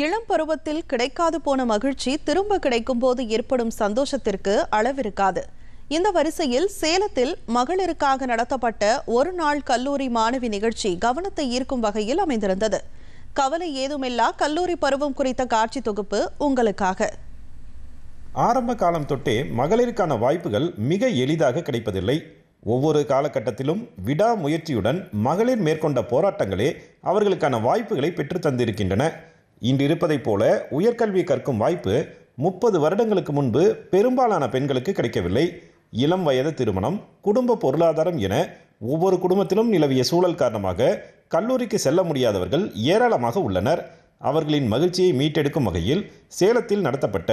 இளம் பருவத்தில் கிடைக்காது போன மகிழ்ச்சி திரும்ப கிடைக்கும் போது ஏற்படும் சந்தோஷத்திற்கு அளவிருக்காது. இந்த வரிசையில் சேலத்தில் மகளிருக்காக நடத்தப்பட்ட ஒரு நாள் கல்லூரி மாணவி நிகழ்ச்சி கவனத்தை ஈர்க்கும் வகையில் அமைந்திருந்தது. கவலை ஏதுமில்லா கல்லூரி பருவம் குறித்த காட்சி தொகுப்பு உங்களுக்காக. ஆரம்ப காலம் தொட்டே மகளிருக்கான வாய்ப்புகள் மிக எளிதாக கிடைப்பதில்லை. ஒவ்வொரு காலகட்டத்திலும் விடாமுயற்சியுடன் மகளிர் மேற்கொண்ட போராட்டங்களே அவர்களுக்கான வாய்ப்புகளை பெற்று தந்திருக்கின்றன. இன்று இருப்பதைப் போல உயர்கல்வி கற்கும் வாய்ப்பு 30 வருடங்களுக்கு முன்பு பெரும்பாலான பெண்களுக்கு கிடைக்கவில்லை. இளம் வயது திருமணம், குடும்ப பொருளாதாரம் என ஒவ்வொரு குடும்பத்திலும் நிலவிய சூழல் காரணமாக கல்லூரிக்கு செல்ல முடியாதவர்கள் ஏராளமாக உள்ளனர். அவர்களின் மகிழ்ச்சியை மீட்டெடுக்கும் வகையில் சேலத்தில் நடத்தப்பட்ட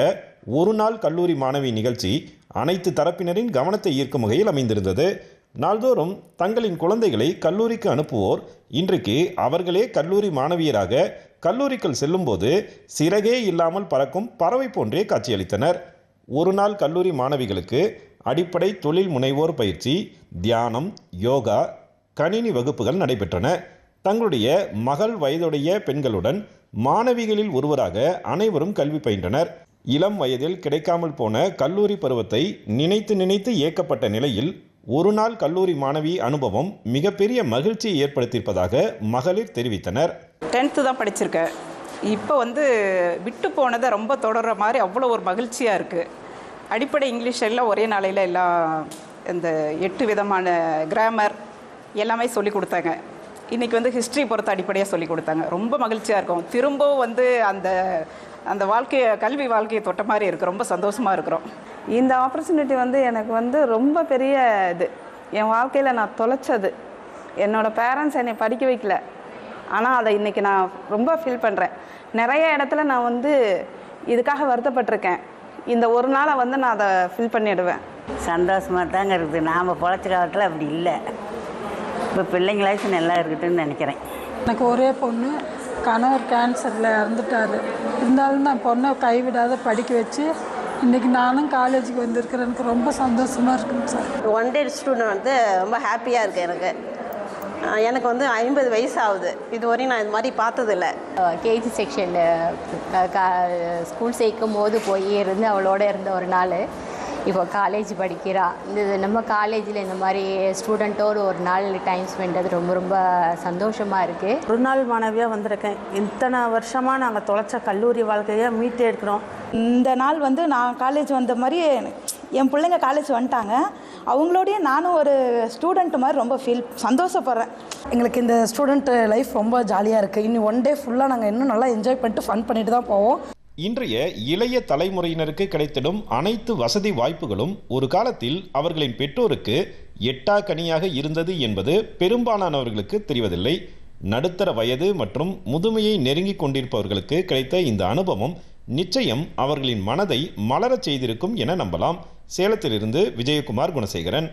ஒரு நாள் கல்லூரி மாணவி நிகழ்ச்சி அனைத்து தரப்பினரின் கவனத்தை ஈர்க்கும் வகையில் அமைந்திருந்தது. நாள்தோறும் தங்களின் குழந்தைகளை கல்லூரிக்கு அனுப்புவோர் இன்றைக்கு அவர்களே கல்லூரி மாணவியராக கல்லூரிக்குள் செல்லும்போது சிறகே இல்லாமல் பறக்கும் பறவை போன்றே காட்சியளித்தனர். ஒரு நாள் கல்லூரி மாணவிகளுக்கு அடிப்படை தொழில் முனைவோர் பயிற்சி, தியானம், யோகா, கணினி வகுப்புகள் நடைபெற்றன. தங்களுடைய மகள் வயதுடைய பெண்களுடன் மாணவிகளில் ஒருவராக அனைவரும் கல்வி பயின்றனர். இளம் வயதில் கிடைக்காமல் போன கல்லூரி பருவத்தை நினைத்து நினைத்து ஏக்கப்பட்ட நிலையில் ஒரு நாள் கல்லூரி மாணவி அனுபவம் மிகப்பெரிய மகிழ்ச்சியை ஏற்படுத்தியிருப்பதாக மகளிர் தெரிவித்தனர். 10th தான் படிச்சிருக்கேன். இப்போ விட்டு போனதை ரொம்ப தொடர்ற மாதிரி அவ்வளோ ஒரு மகிழ்ச்சியாக இருக்குது. அடிப்படை இங்கிலீஷ் எல்லாம் ஒரே நாளையில் எல்லாம் இந்த 8 விதமான கிராமர் எல்லாமே சொல்லி கொடுத்தாங்க. இன்றைக்கி ஹிஸ்ட்ரி பொறுத்த அடிப்படையாக சொல்லி கொடுத்தாங்க. ரொம்ப மகிழ்ச்சியாக இருக்கும். திரும்பவும் அந்த அந்த கல்வி வாழ்க்கையை தொட்ட மாதிரி இருக்குது. ரொம்ப சந்தோஷமாக இருக்கிறோம். இந்த ஆப்பர்ச்சுனிட்டி எனக்கு ரொம்ப பெரிய இது. என் வாழ்க்கையில் நான் தொலைச்சது. என்னோடய பேரண்ட்ஸ் என்னை படிக்க வைக்கல, ஆனால் அதை இன்றைக்கி நான் ரொம்ப ஃபீல் பண்ணுறேன். நிறைய இடத்துல நான் இதுக்காக வருத்தப்பட்டிருக்கேன். இந்த ஒரு நாளை நான் அதை ஃபீல் பண்ணிடுவேன். சந்தோஷமாக தாங்க இருக்குது. நாம் பொழைச்ச காலத்தில் அப்படி இல்லை. இப்போ பிள்ளைங்களாச்சும் நல்லா இருக்குதுன்னு நினைக்கிறேன். எனக்கு ஒரே பொண்ணு, கணவர் கேன்சரில் இறந்துட்டார். இருந்தாலும் நான் பொண்ணை கைவிடாத படிக்க வச்சு இன்றைக்கி நானும் காலேஜுக்கு வந்திருக்கிறேன். எனக்கு ரொம்ப சந்தோஷமாக இருக்குங்க சார். ஒன் டே ஸ்டூடெண்ட் ரொம்ப ஹாப்பியாக இருக்குது. எனக்கு 50 வயசு ஆகுது. இதுவரையும் நான் இது மாதிரி பார்த்ததில்ல. கேஜி செக்ஷனில் ஸ்கூல் சேர்க்கும் போது போய் இருந்து அவளோட இருந்த ஒரு நாள் இப்போ காலேஜ் படிக்கிறா. நம்ம காலேஜில் இந்த மாதிரி ஸ்டூடெண்ட்டோடு ஒரு நாள் டைம் ஸ்பெண்ட் அது ரொம்ப ரொம்ப சந்தோஷமாக இருக்குது. ஒரு நாள் மாணவியாக வந்திருக்கேன். இத்தனை வருஷமாக நாங்கள் தொலைச்ச கல்லூரி வாழ்க்கையை மீட்டு எடுக்கிறோம். இந்த நாள் நான் காலேஜ் வந்த மாதிரி என் பிள்ளைங்க காலேஜ் வந்துட்டாங்க. அவங்களோடய நானும் ஒரு ஸ்டூடெண்ட் மாதிரி ரொம்ப சந்தோஷப்படுறேன். எங்களுக்கு இந்த ஸ்டூடெண்ட் லைஃப் ரொம்ப ஜாலியாக இருக்குது. இன்னும் ஒன் டே ஃபுல்லாக நாங்கள் இன்னும் நல்லா என்ஜாய் பண்ணிட்டு ஃபன் பண்ணிட்டு தான் போவோம். இன்றைய இளைய தலைமுறையினருக்கு கிடைத்திடும் அனைத்து வசதி வாய்ப்புகளும் ஒரு காலத்தில் அவர்களின் பெற்றோருக்கு எட்டா கனியாக இருந்தது என்பது பெரும்பாலானவர்களுக்கு தெரிவதில்லை. நடுத்தர வயது மற்றும் முதுமையை நெருங்கிக் கொண்டிருப்பவர்களுக்கு கிடைத்த இந்த அனுபவம் நிச்சயம் அவர்களின் மனதை மலரச் செய்திருக்கும் என நம்பலாம். சேலத்திலிருந்து விஜயகுமார் குணசேகரன்.